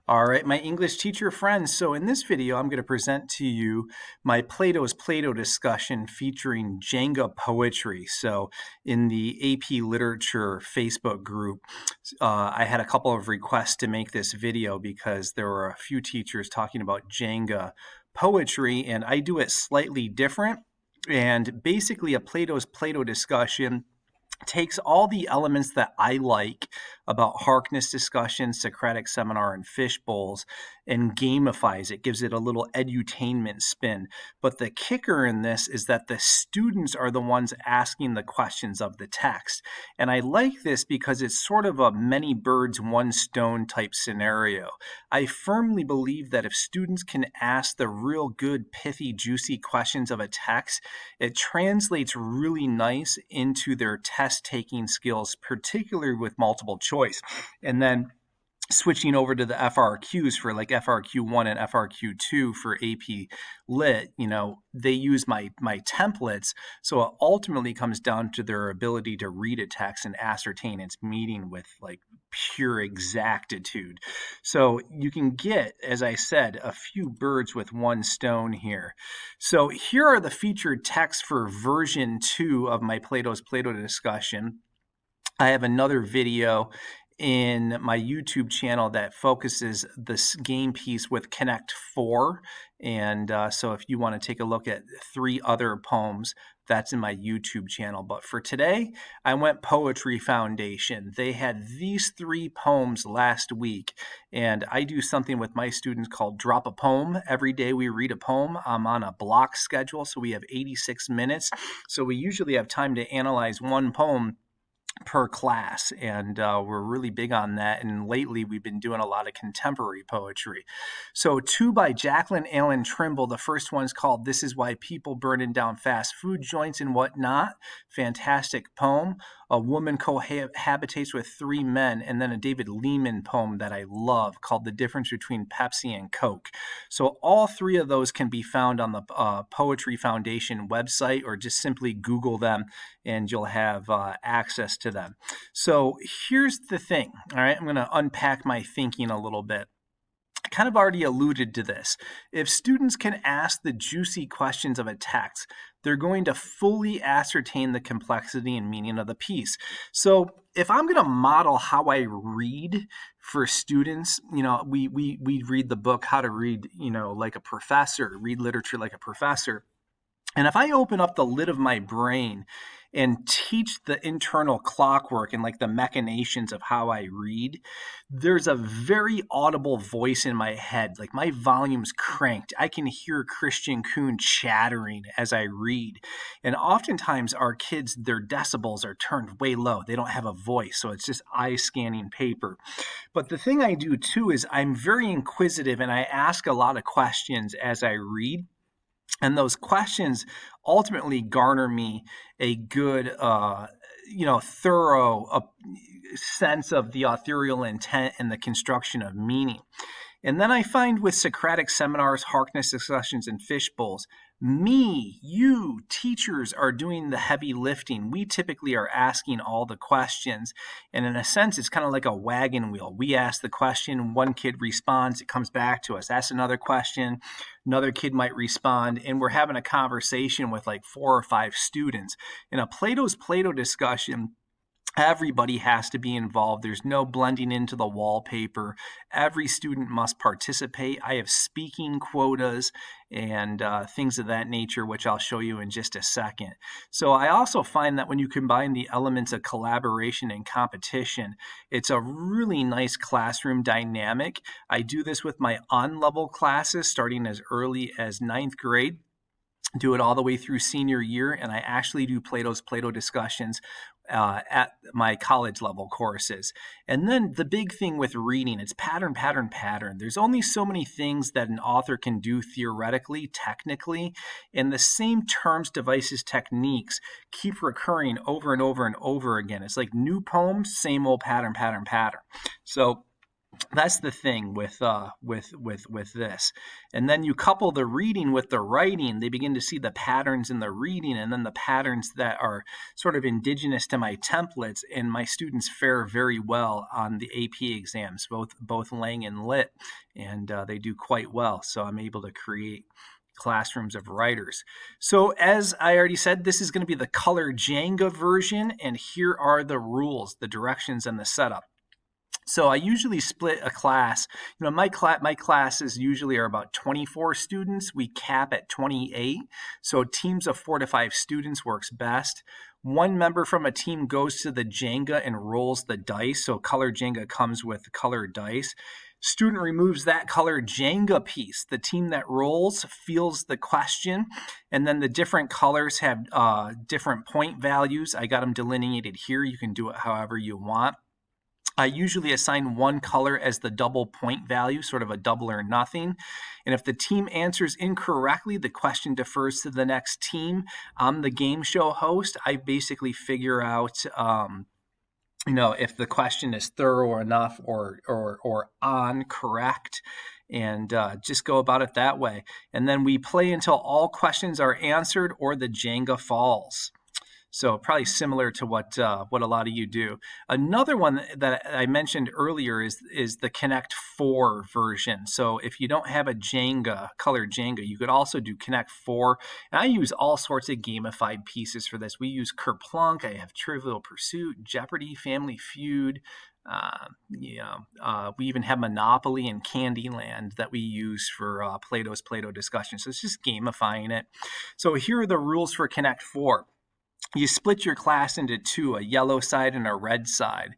All right, my English teacher friends. So in this video, I'm going to present to you my Play-Doh discussion featuring Jenga poetry. So in the AP Literature Facebook group, I had a couple of requests to make this video because there were a few teachers talking about Jenga poetry, and I do it slightly different. And basically, a Play-Doh discussion takes all the elements that I like about Harkness Discussion, Socratic Seminar, and Fishbowls and gamifies it, gives it a little edutainment spin. But the kicker in this is that the students are the ones asking the questions of the text. And I like this because it's sort of a many birds, one stone type scenario. I firmly believe that if students can ask the real good, pithy, juicy questions of a text, it translates really nice into their test taking skills, particularly with multiple choice. And then switching over to the FRQs for like FRQ1 and FRQ2 for AP Lit, they use my templates. So it ultimately comes down to their ability to read a text and ascertain its meaning with like pure exactitude. So you can get, as I said, a few birds with one stone here. So here are the featured texts for version 2 of my Plato's Plato discussion. I have another video in my YouTube channel that focuses this game piece with Connect 4. And so if you want to take a look at 3 other poems, that's in my YouTube channel. But for today, I went Poetry Foundation. They had these 3 poems last week, and I do something with my students called Drop a Poem. Every day we read a poem. I'm on a block schedule, so we have 86 minutes. So we usually have time to analyze one poem per class, and we're really big on that. And lately we've been doing a lot of contemporary poetry. So 2 by Jacqueline and Trimble. The first one's called This Is Why People Burning Down Fast Food Joints and Whatnot. Fantastic poem. A woman cohabitates with 3 men, and then a David Lehman poem that I love called The Difference Between Pepsi and Coke. So all 3 of those can be found on the Poetry Foundation website, or just simply Google them and you'll have access to them. So here's the thing, all right? I'm going to unpack my thinking a little bit. I kind of already alluded to this. If students can ask the juicy questions of a text, they're going to fully ascertain the complexity and meaning of the piece. So if I'm going to model how I read for students, we read the book How to Read, like a professor, read literature like a professor. And if I open up the lid of my brain and teach the internal clockwork and like the machinations of how I read, there's a very audible voice in my head. Like my volume's cranked. I can hear Christian Kuhn chattering as I read. And oftentimes our kids, their decibels are turned way low. They don't have a voice. So it's just eye scanning paper. But the thing I do too is I'm very inquisitive and I ask a lot of questions as I read. And those questions ultimately garner me a good, thorough sense of the authorial intent and the construction of meaning. And then I find with Socratic Seminars, Harkness Discussions, and Fishbowls, you, teachers, are doing the heavy lifting. We typically are asking all the questions. And in a sense, it's kind of like a wagon wheel. We ask the question, one kid responds, it comes back to us. Ask another question, another kid might respond, and we're having a conversation with like 4 or 5 students. In a Plato's Plato discussion, everybody has to be involved. There's no blending into the wallpaper. Every student must participate. I have speaking quotas and things of that nature, which I'll show you in just a second. So I also find that when you combine the elements of collaboration and competition, it's a really nice classroom dynamic. I do this with my on-level classes starting as early as 9th grade. Do it all the way through senior year, and I actually do Plato's Plato discussions at my college level courses. And then the big thing with reading, it's pattern, pattern, pattern. There's only so many things that an author can do theoretically, technically, and the same terms, devices, techniques keep recurring over and over and over again. It's like new poems, same old pattern, pattern, pattern. So That's the thing with this. And then you couple the reading with the writing, they begin to see the patterns in the reading, and then the patterns that are sort of indigenous to my templates, and my students fare very well on the AP exams, both Lang and Lit, and they do quite well. So I'm able to create classrooms of writers. So as I already said, this is going to be the color Jenga version, and here are the rules, the directions, and the setup. So I usually split a class. My classes usually are about 24 students. We cap at 28. So teams of 4 to 5 students works best. One member from a team goes to the Jenga and rolls the dice. So color Jenga comes with colored dice. Student removes that colored Jenga piece. The team that rolls feels the question, and then the different colors have different point values. I got them delineated here. You can do it however you want. I usually assign one color as the double point value, sort of a double or nothing. And if the team answers incorrectly, the question defers to the next team. I'm the game show host. I basically figure out, if the question is thorough enough or on correct, and just go about it that way. And then we play until all questions are answered or the Jenga falls. So probably similar to what a lot of you do. Another one that I mentioned earlier is the Connect 4 version. So if you don't have a Jenga, colored Jenga, you could also do Connect 4. And I use all sorts of gamified pieces for this. We use Kerplunk. I have Trivial Pursuit, Jeopardy, Family Feud. We even have Monopoly and Candyland that we use for Plato's Play-Doh discussion. So it's just gamifying it. So here are the rules for Connect 4. You split your class into two, a yellow side and a red side,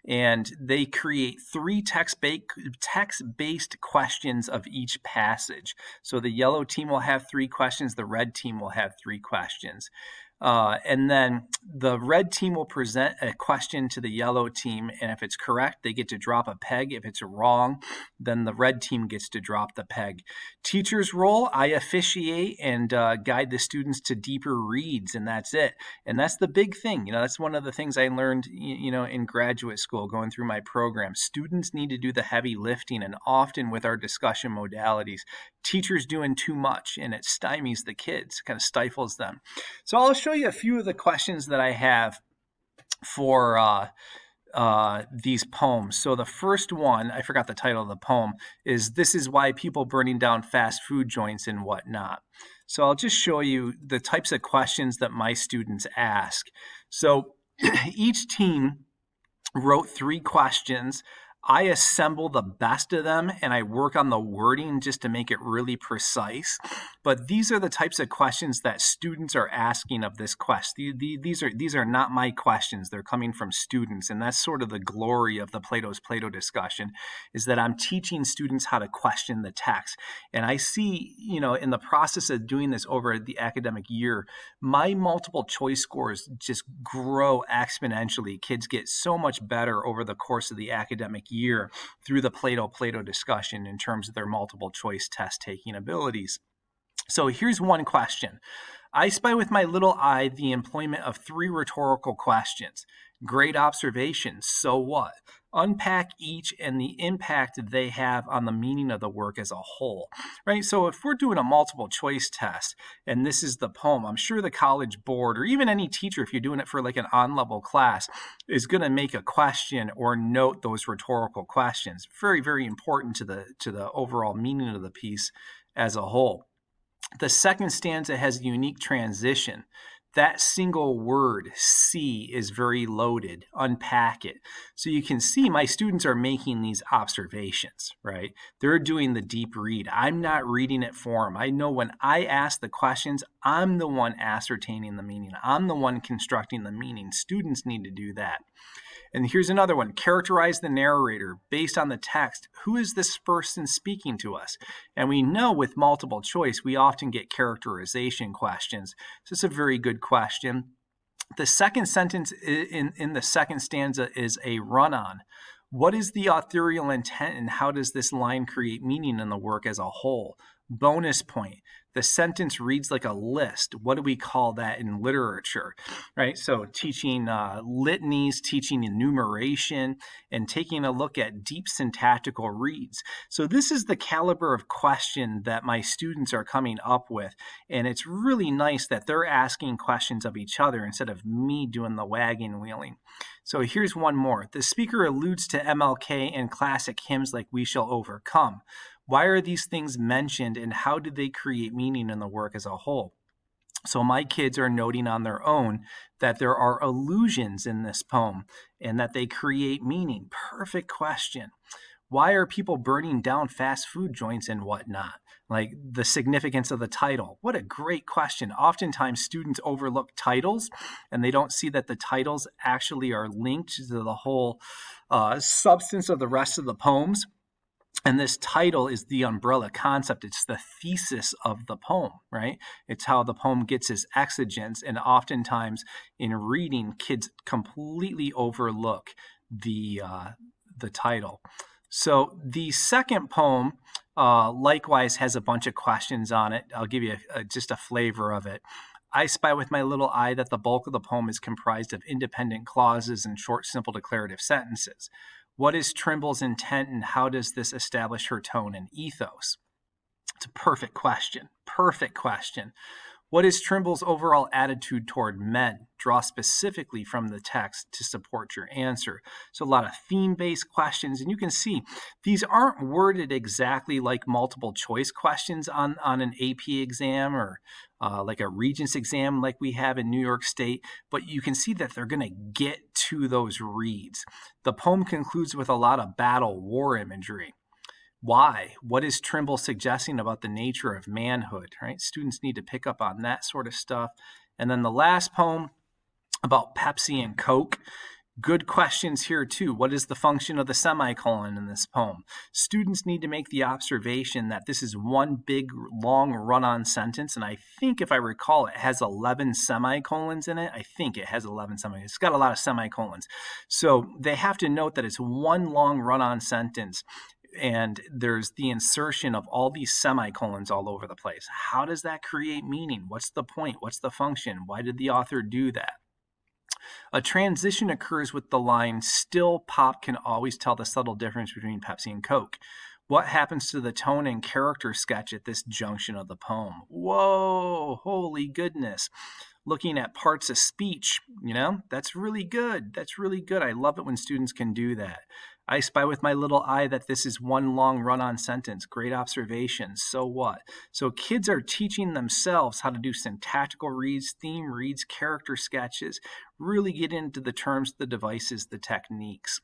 and they create 3 text-based questions of each passage. So the yellow team will have 3 questions, the red team will have 3 questions. And then the red team will present a question to the yellow team, and if it's correct, they get to drop a peg. If it's wrong, then the red team gets to drop the peg. Teacher's role, I officiate and guide the students to deeper reads, and that's it. And that's the big thing. That's one of the things I learned, in graduate school, going through my program. Students need to do the heavy lifting, and often with our discussion modalities, teachers doing too much, and it stymies the kids, kind of stifles them. So I'll show you a few of the questions that I have for these poems. So the first one, I forgot the title of the poem, is "This is Why People Burning Down Fast Food Joints and Whatnot." So I'll just show you the types of questions that my students ask. So each team wrote 3 questions. I assemble the best of them and I work on the wording just to make it really precise. But these are the types of questions that students are asking of this quest. These are not my questions. They're coming from students. And that's sort of the glory of the Plato's Plato discussion, is that I'm teaching students how to question the text. And I see, in the process of doing this over the academic year, my multiple choice scores just grow exponentially. Kids get so much better over the course of the academic year through the Plato discussion in terms of their multiple choice test taking abilities. So here's one question. I spy with my little eye the employment of 3 rhetorical questions. Great observation, so what? Unpack each and the impact they have on the meaning of the work as a whole, right? So if we're doing a multiple choice test and this is the poem, I'm sure the College Board or even any teacher, if you're doing it for like an on-level class, is going to make a question or note those rhetorical questions. Very, very important to the overall meaning of the piece as a whole. The second stanza has a unique transition. That single word, see, is very loaded. Unpack it. So you can see my students are making these observations, right? They're doing the deep read. I'm not reading it for them. I know when I ask the questions, I'm the one ascertaining the meaning. I'm the one constructing the meaning. Students need to do that. And here's another one. Characterize the narrator based on the text. Who is this person speaking to us? And we know with multiple choice, we often get characterization questions. So it's a very good question. The second sentence in the second stanza is a run-on. What is the authorial intent and how does this line create meaning in the work as a whole? Bonus point. The sentence reads like a list. What do we call that in literature, right? So teaching litanies, teaching enumeration, and taking a look at deep syntactical reads. So this is the caliber of question that my students are coming up with. And it's really nice that they're asking questions of each other instead of me doing the wagon wheeling. So here's one more. The speaker alludes to MLK and classic hymns like We Shall Overcome. Why are these things mentioned and how do they create meaning in the work as a whole? So my kids are noting on their own that there are allusions in this poem and that they create meaning. Perfect question. Why are people burning down fast food joints and whatnot? Like the significance of the title. What a great question. Oftentimes students overlook titles and they don't see that the titles actually are linked to the whole substance of the rest of the poems. And this title is the umbrella concept. It's the thesis of the poem, right? It's how the poem gets its exigence. And oftentimes in reading, kids completely overlook the title. So the second poem likewise has a bunch of questions on it. I'll give you just a flavor of it. I spy with my little eye that the bulk of the poem is comprised of independent clauses and short, simple declarative sentences. What is Trimble's intent and how does this establish her tone and ethos? It's a perfect question. Perfect question. What is Trimble's overall attitude toward men? Draw specifically from the text to support your answer. So a lot of theme-based questions, and you can see these aren't worded exactly like multiple choice questions on an AP exam or like a Regents exam like we have in New York State, but you can see that they're going to get to those reads. The poem concludes with a lot of battle war imagery. Why? What is Trimble suggesting about the nature of manhood, right? Students need to pick up on that sort of stuff. And then the last poem about Pepsi and Coke. Good questions here too. What is the function of the semicolon in this poem? Students need to make the observation that this is one big long run-on sentence, and I think if I recall it has 11 semicolons in it. I think it has 11 semicolons. It's got a lot of semicolons. So they have to note that it's one long run-on sentence and there's the insertion of all these semicolons all over the place. How does that create meaning? What's the point? What's the function? Why did the author do that? A transition occurs with the line, still pop can always tell the subtle difference between Pepsi and Coke. What happens to the tone and character sketch at this junction of the poem? Whoa, holy goodness. Looking at parts of speech, that's really good. That's really good. I love it when students can do that. I spy with my little eye that this is one long run-on sentence. Great observation. So what? So kids are teaching themselves how to do syntactical reads, theme reads, character sketches, really get into the terms, the devices, the techniques.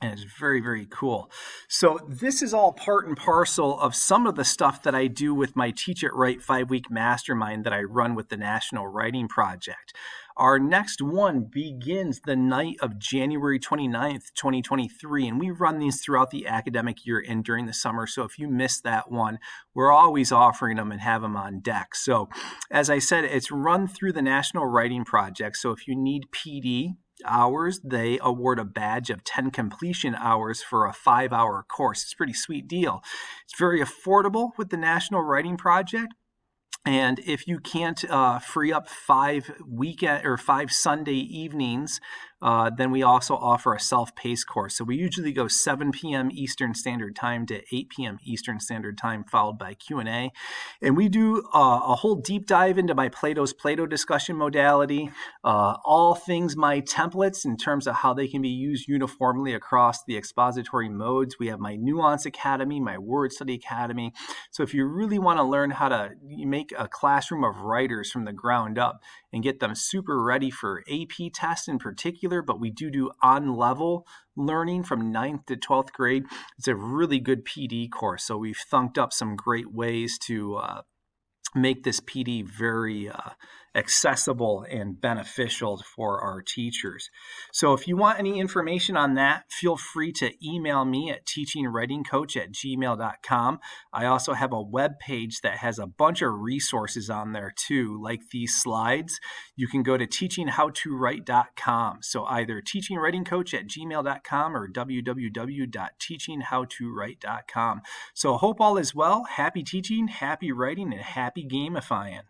And it's very, very cool. So this is all part and parcel of some of the stuff that I do with my Teach It Right 5-week mastermind that I run with the National Writing Project. Our next one begins the night of January 29th, 2023, and we run these throughout the academic year and during the summer. So if you missed that one, we're always offering them and have them on deck. So as I said, it's run through the National Writing Project. So if you need PD hours, they award a badge of 10 completion hours for a 5-hour course. It's a pretty sweet deal. It's very affordable with the National Writing Project. And if you can't free up 5 Sunday evenings, then we also offer a self-paced course. So we usually go 7 p.m. Eastern Standard Time to 8 p.m. Eastern Standard Time, followed by Q&A. And we do a whole deep dive into my Plato's Plato discussion modality, all things my templates in terms of how they can be used uniformly across the expository modes. We have my Nuance Academy, my Word Study Academy. So if you really want to learn how to make a classroom of writers from the ground up and get them super ready for AP tests in particular, but we do on-level learning from 9th to 12th grade. It's a really good PD course. So we've thunked up some great ways to make this PD very accessible and beneficial for our teachers. So if you want any information on that, feel free to email me at teachingwritingcoach@gmail.com. I also have a web page that has a bunch of resources on there too, like these slides. You can go to teachinghowtowrite.com. So either teachingwritingcoach@gmail.com or www.teachinghowtowrite.com. So hope all is well. Happy teaching, happy writing, and happy gamifying.